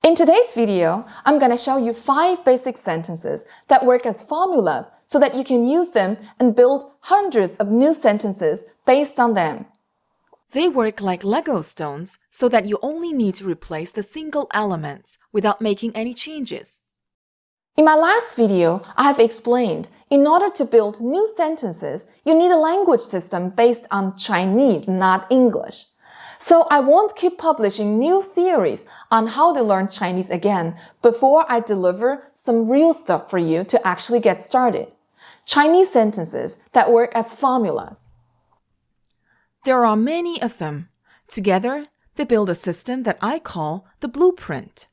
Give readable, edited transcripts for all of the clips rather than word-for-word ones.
In today's video, I'm going to show you 5 basic sentences that work as formulas so that you can use them and build hundreds of new sentences based on them. They work like Lego stones so that you only need to replace the single elements without making any changes. In my last video, I have explained, in order to build new sentences, you need a language system based on Chinese, not English. So I won't keep publishing new theories on how to learn Chinese again before I deliver some real stuff for you to actually get started. Chinese sentences that work as formulas. There are many of them. Together, they build a system that I call the blueprint.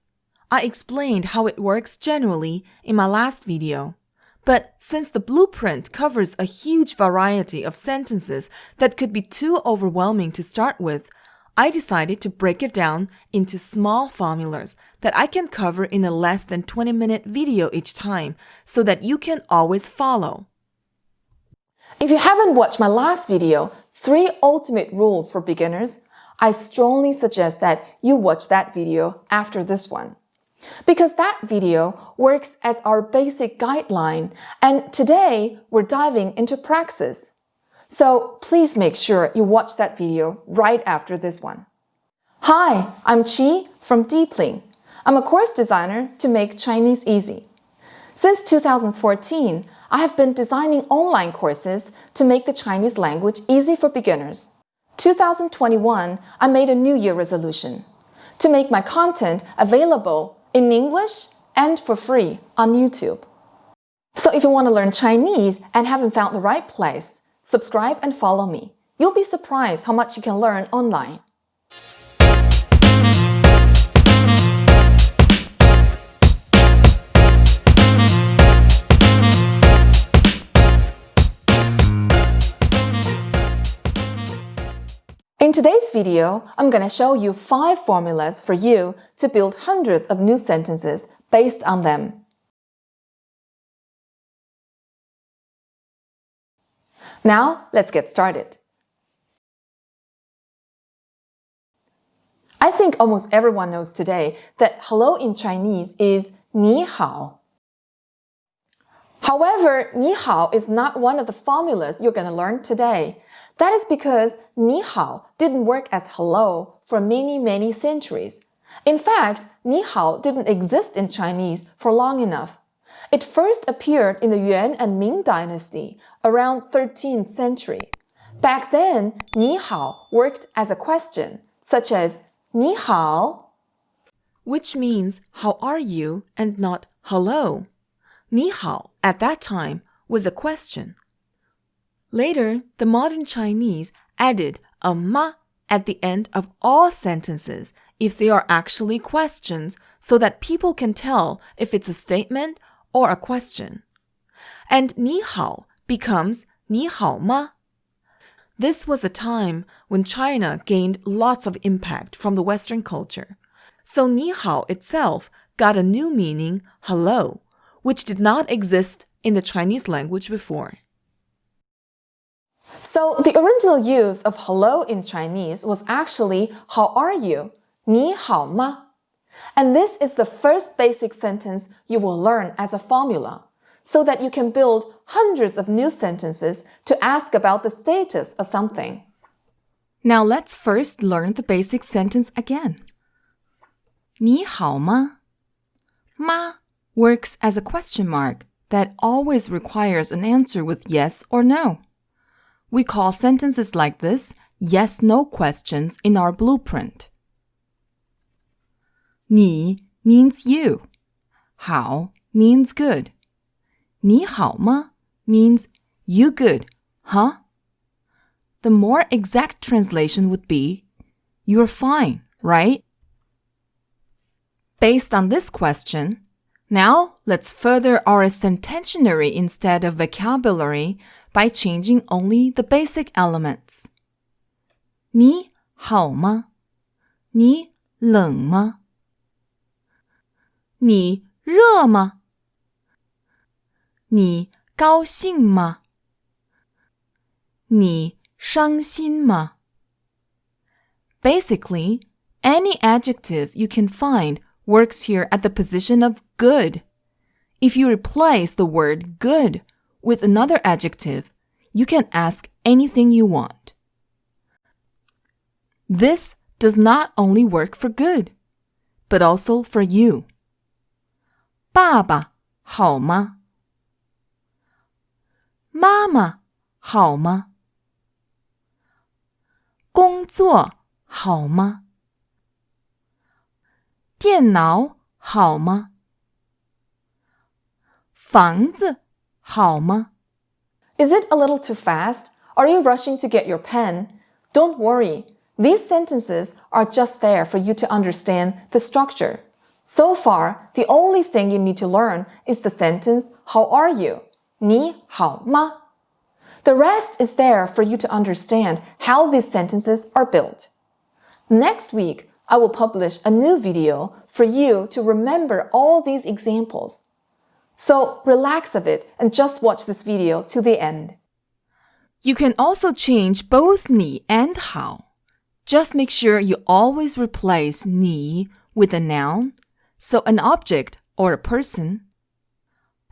I explained how it works generally in my last video. But since the blueprint covers a huge variety of sentences that could be too overwhelming to start with, I decided to break it down into small formulas that I can cover in a less than 20-minute video each time so that you can always follow. If you haven't watched my last video, 3 ultimate rules for beginners, I strongly suggest that you watch that video after this one. Because that video works as our basic guideline, and today we're diving into praxis. So please make sure you watch that video right after this one. Hi, I'm Chi from Deepling. I'm a course designer to make Chinese easy. Since 2014, I have been designing online courses to make the Chinese language easy for beginners. 2021, I made a New Year resolution to make my content available in English and for free on YouTube. So if you want to learn Chinese and haven't found the right place, subscribe and follow me. You'll be surprised how much you can learn online. In today's video, I'm going to show you 5 formulas for you to build hundreds of new sentences based on them. Now, let's get started. I think almost everyone knows today that hello in Chinese is 你好. However, 你好 is not one of the formulas you're going to learn today. That is because 你好 didn't work as hello for many centuries. In fact, 你好 didn't exist in Chinese for long enough. It first appeared in the Yuan and Ming dynasty around 13th century. Back then, 你好 worked as a question, such as 你好, which means how are you and not hello. 你好at that time was a question. Later, the modern Chinese added a ma at the end of all sentences if they are actually questions so that people can tell if it's a statement or a question. And 你好 becomes 你好吗? This was a time when China gained lots of impact from the Western culture. So 你好 itself got a new meaning, hello, which did not exist in the Chinese language before. So the original use of hello in Chinese was actually how are you? 你好吗? And this is the first basic sentence you will learn as a formula, so that you can build hundreds of new sentences to ask about the status of something. Now let's first learn the basic sentence again. 你好吗? Ma works as a question mark that always requires an answer with yes or no. We call sentences like this yes-no questions in our blueprint. 你 means you. 好 means good. 你好吗 means you good, huh? The more exact translation would be you're fine, right? Based on this question, now let's further our centenary instead of vocabulary by changing only the basic elements. 你好吗? 你冷吗? 你热吗? 你高兴吗? 你伤心吗? Basically, any adjective you can find works here at the position of good. If you replace the word good with another adjective, you can ask anything you want. This does not only work for good, but also for you. 爸爸好吗？妈妈好吗？工作好吗？电脑好吗？房子好吗？ Is it a little too fast? Are you rushing to get your pen? Don't worry. These sentences are just there for you to understand the structure. So far, the only thing you need to learn is the sentence, how are you? 你好吗? The rest is there for you to understand how these sentences are built. Next week, I will publish a new video for you to remember all these examples. So relax a bit and just watch this video to the end. You can also change both 你 and 好. Just make sure you always replace 你 with a noun, so an object or a person,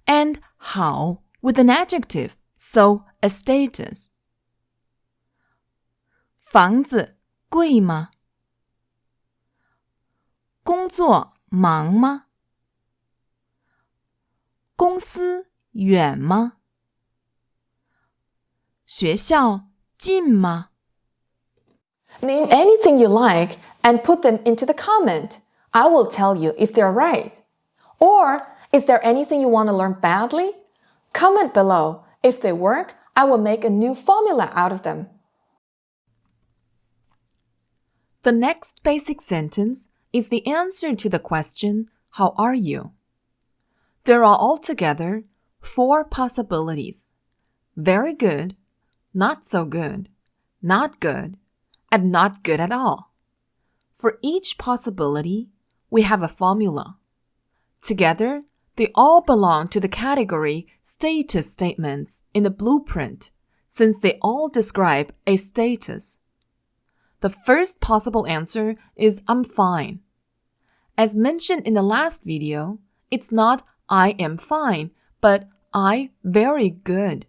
and 好 with an adjective, so a status. 房子贵吗？工作忙吗？公司远吗？学校近吗？ Name anything you like and put them into the comment. I will tell you if they're right. Or, is there anything you want to learn badly? Comment below. If they work, I will make a new formula out of them. The next basic sentence is the answer to the question, how are you? There are altogether 4 possibilities. Very good, not so good, not good, and not good at all. For each possibility, we have a formula. Together, they all belong to the category status statements in the blueprint, since they all describe a status. The first possible answer is I'm fine. As mentioned in the last video, it's not I am fine, but I very good.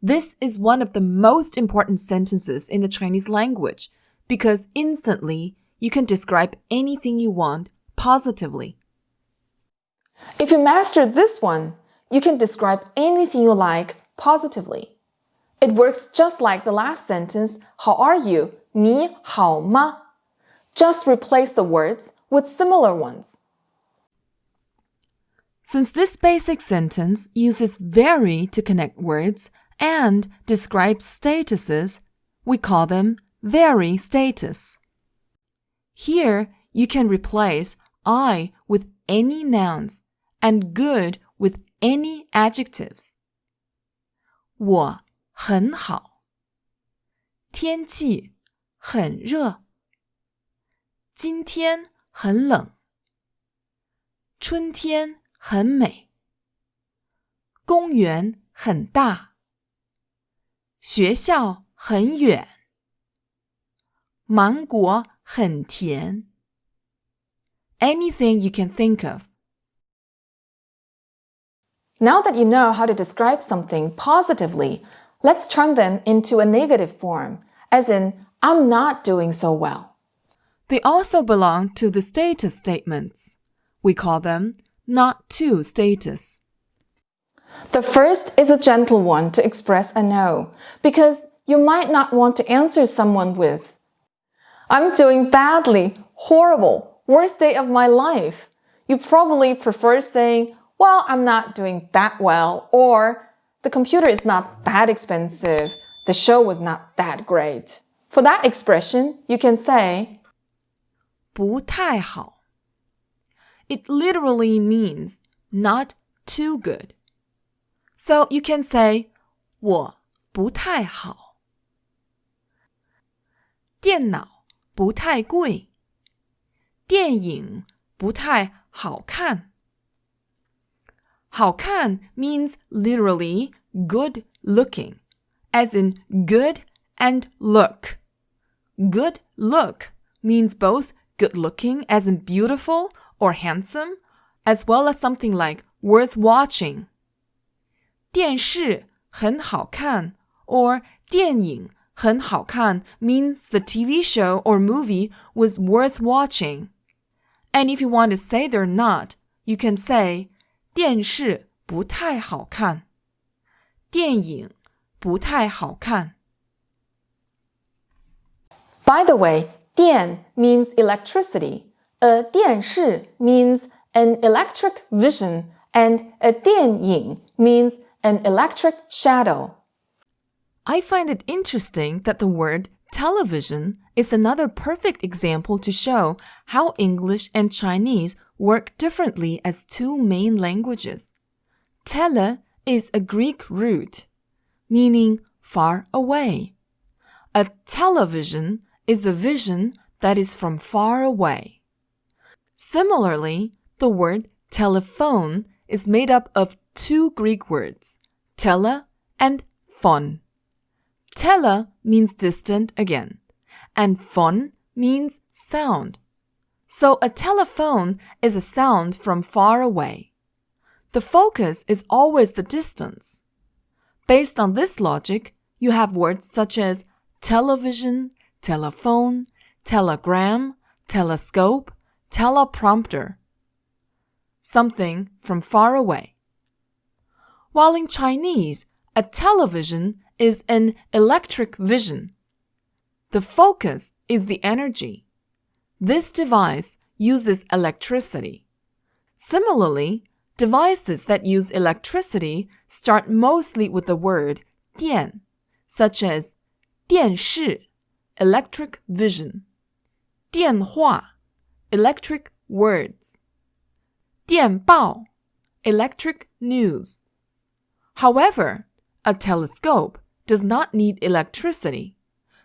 This is one of the most important sentences in the Chinese language because instantly you can describe anything you want positively. If you mastered this one, you can describe anything you like positively. It works just like the last sentence, how are you? 你好吗? Just replace the words with similar ones. Since this basic sentence uses very to connect words and describes statuses, we call them very status. Here, you can replace I with any nouns and good with any adjectives. 我很好。天气很热。今天很冷。春天很美。公园很大。学校很远。芒果很甜。Anything you can think of. Now that you know how to describe something positively, let's turn them into a negative form, as in, I'm not doing so well. They also belong to the status statements. We call them not to status. The first is a gentle one to express a no, because you might not want to answer someone with, I'm doing badly, horrible, worst day of my life. You probably prefer saying, well, I'm not doing that well, or the computer is not that expensive, the show was not that great. For that expression, you can say, 不太好. It literally means not too good. So you can say, 我不太好. 电脑不太贵. 电影不太好看. 好看 means literally good looking, as in good and look. Good look means both good looking as in beautiful or handsome, as well as something like worth watching. 电视很好看 or 电影很好看 means the TV show or movie was worth watching. And if you want to say they're not, you can say 电视不太好看，电影不太好看。By the way, 电 means electricity. A 电视 means an electric vision, and a 电影 means an electric shadow. I find it interesting that the word television is another perfect example to show how English and Chinese work differently as two main languages. Tele is a Greek root, meaning far away. A television is a vision that is from far away. Similarly, the word telephone is made up of two Greek words, tele and phon. Tele means distant again, and phon means sound. So a telephone is a sound from far away. The focus is always the distance. Based on this logic, you have words such as television, telephone, telegram, telescope, teleprompter. Something from far away. While in Chinese, a television is an electric vision. The focus is the energy. This device uses electricity. Similarly, devices that use electricity start mostly with the word 电, such as 电视, electric vision, 电话, electric words, 电报, electric news. However, a telescope does not need electricity,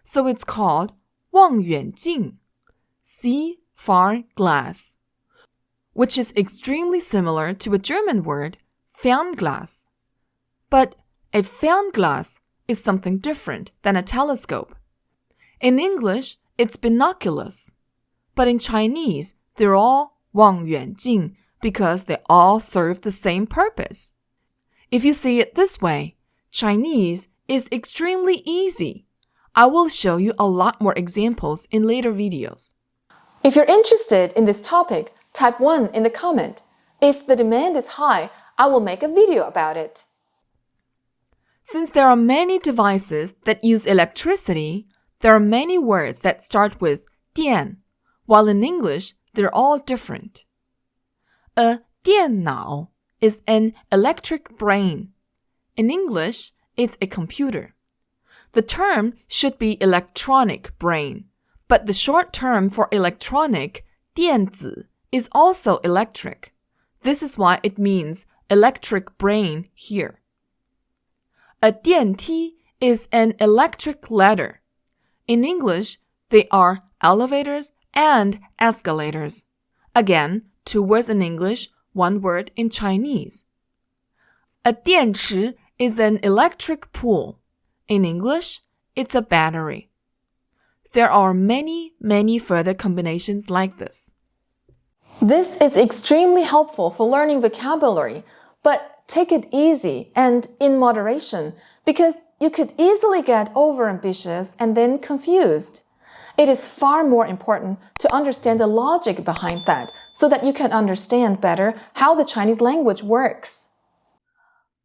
so it's called 望远镜, see far glass, which is extremely similar to a German word, Fernglas. But a fernglas is something different than a telescope. In English, it's binoculars, but in Chinese, they're all 望远镜 because they all serve the same purpose. If you see it this way, Chinese is extremely easy. I will show you a lot more examples in later videos. If you're interested in this topic, type 1 in the comment. If the demand is high, I will make a video about it. Since there are many devices that use electricity, there are many words that start with 电, while in English, they're all different. A 电脑 is an electric brain. In English, it's a computer. The term should be electronic brain, but the short term for electronic, 电子, is also electric. This is why it means electric brain here. A 电梯 is an electric ladder. In English, they are elevators and escalators. Again, two words in English, one word in Chinese. A 电池 is an electric pool. In English, it's a battery. There are many, many further combinations like this. This is extremely helpful for learning vocabulary, but take it easy and in moderation because you could easily get overambitious and then confused. It is far more important to understand the logic behind that so that you can understand better how the Chinese language works.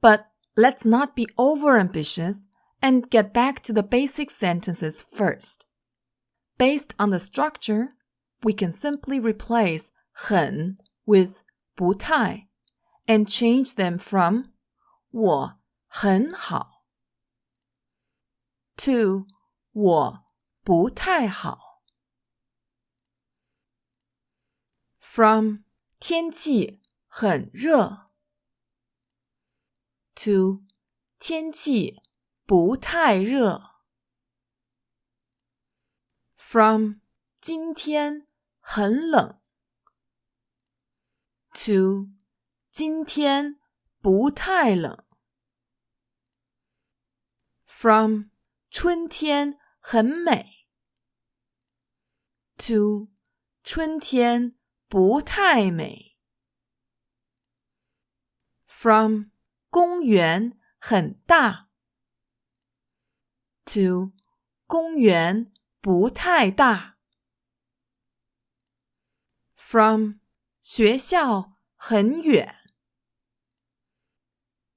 But let's not be overambitious and get back to the basic sentences first. Based on the structure, we can simply replace 很 with 不太 and change them from 我很好 to 我不太好 from 天气很热 to 天气不太热 from 今天很冷 to 今天不太冷 from 春天很美 to 春天不太美 From 公园很大 to 公园不太大 From 学校很远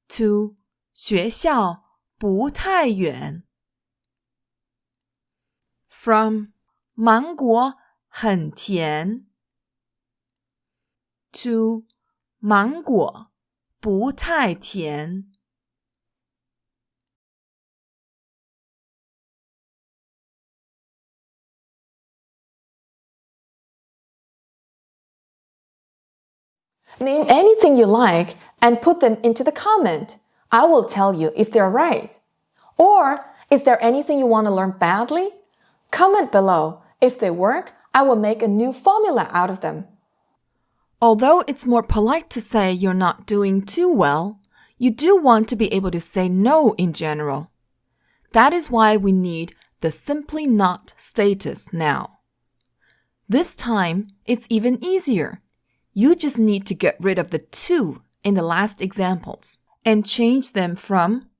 to 学校不太远 From 芒果很甜 to 芒果不太甜 Name anything you like and put them into the comment. I will tell you if they're right. Or, is there anything you want to learn badly? Comment below. If they work, I will make a new formula out of them. Although it's more polite to say you're not doing too well, you do want to be able to say no in general. That is why we need the simply not status now. This time, it's even easier. You just need to get rid of the to in the last examples and change them from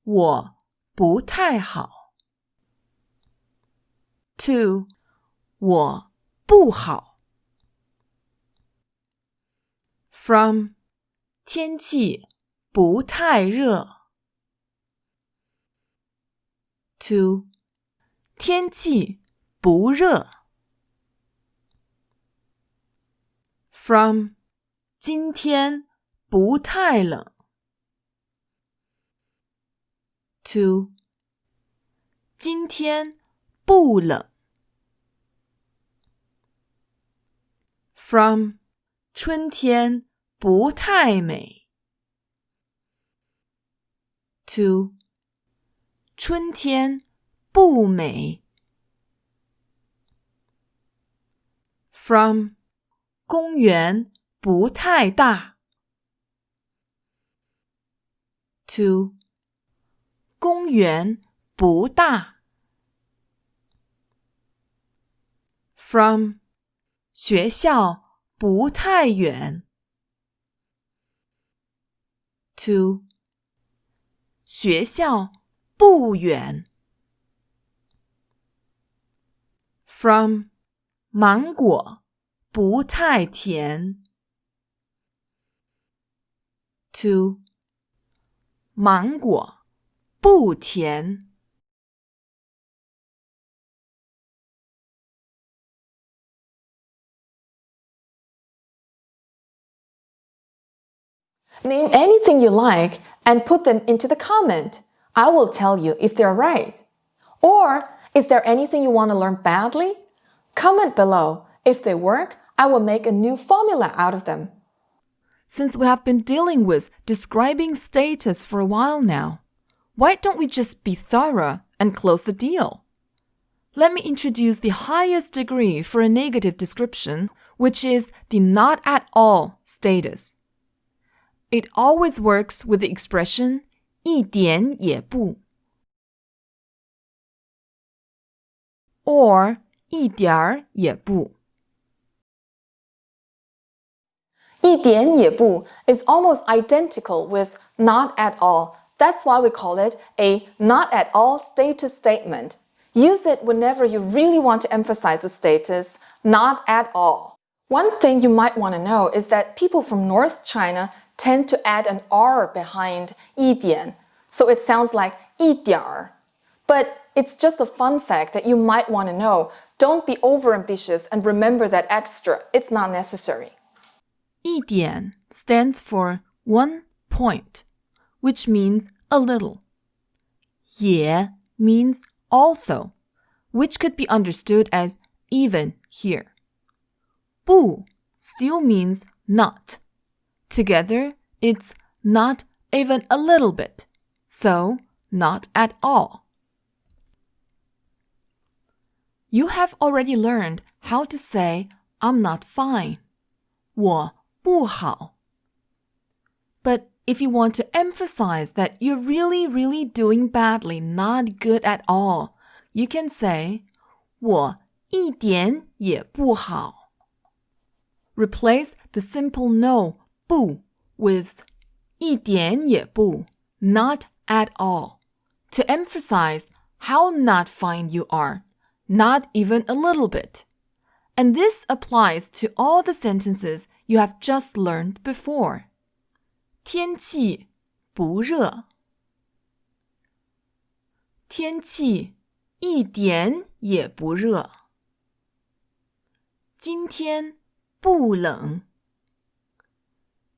我不太好 to 我不好 From 天气不太热 to 天气不热 From 今天不太冷 to 今天不冷 From 春天不太美 to 春天不美 From 公园不太大 to 公园不大 From 学校不太远 to 学校不远 From 芒果不太甜 to 芒果不甜 Name anything you like and put them into the comment. I will tell you if they're right. Or, is there anything you want to learn badly? Comment below. If they work, I will make a new formula out of them. Since we have been dealing with describing status for a while now, why don't we just be thorough and close the deal? Let me introduce the highest degree for a negative description, which is the not at all status. It always works with the expression 一点也不 or 一点儿也不一点也不 is almost identical with not at all. That's why we call it a not at all status statement. Use it whenever you really want to emphasize the status not at all. One thing you might want to know is that people from North China tend to add an R behind 一点, so it sounds like 一点儿. But it's just a fun fact that you might want to know. Don't be overambitious and remember that extra. It's not necessary. 一点 stands for 1 point, which means a little. 也 means also, which could be understood as even here. 不 still means not. Together, it's not even a little bit, so not at all. You have already learned how to say I'm not fine. 我不好. But if you want to emphasize that you're really doing badly, not good at all, you can say 我一点也不好. replace the simple no 不 with 一点也不 not at all to emphasize how not fine you are, not even a little bit. And this applies to all the sentences you have just learned before. 天气不热，天气一点也不热。今天不冷，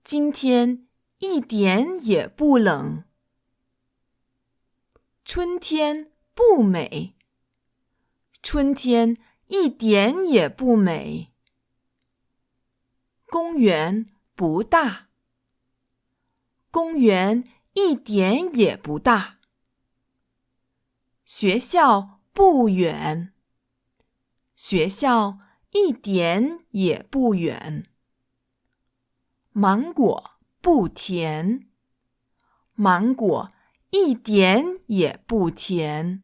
今天一点也不冷。春天不美，春天一点也不美。公园不大，公园一点也不大。学校不远，学校一点也不远。芒果不甜，芒果一点也不甜。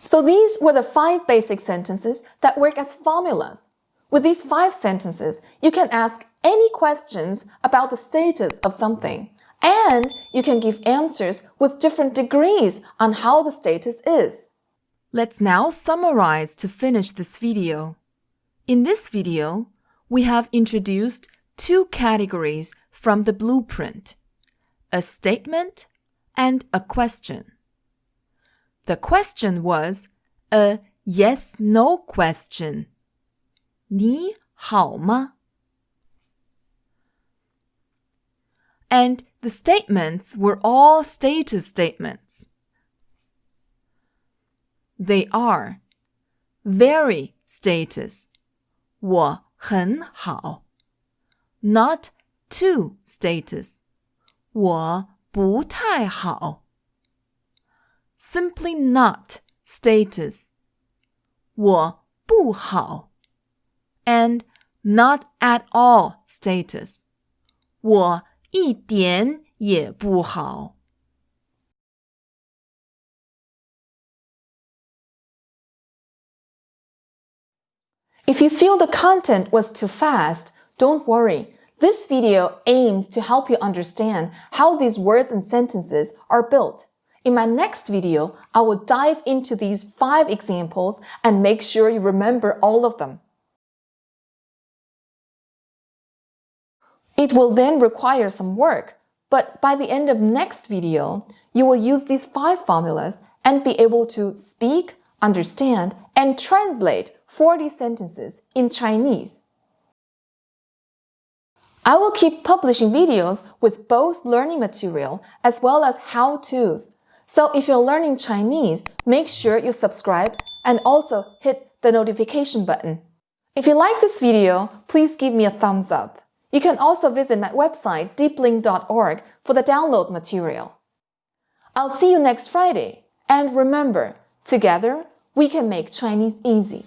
So these were the 5 basic sentences that work as formulas. With these 5 sentences, you can ask any questions about the status of something, and you can give answers with different degrees on how the status is. Let's now summarize to finish this video. In this video, we have introduced 2 categories from the blueprint, a statement and a question. The question was a yes-no question. 你好吗? And the statements were all status statements. They are very status, 我很好. Not too status, 我不太好. Simply not status, 我不好. And not at all status, 我一点也不好。If you feel the content was too fast, don't worry. This video aims to help you understand how these words and sentences are built. In my next video, I will dive into these 5 examples and make sure you remember all of them. It will then require some work, but by the end of next video, you will use these 5 formulas and be able to speak, understand, and translate 40 sentences in Chinese. I will keep publishing videos with both learning material as well as how-tos. So if you're learning Chinese, make sure you subscribe and also hit the notification button. If you like this video, please give me a thumbs up. You can also visit my website deepling.org for the download material. I'll see you next Friday. And remember, together we can make Chinese easy.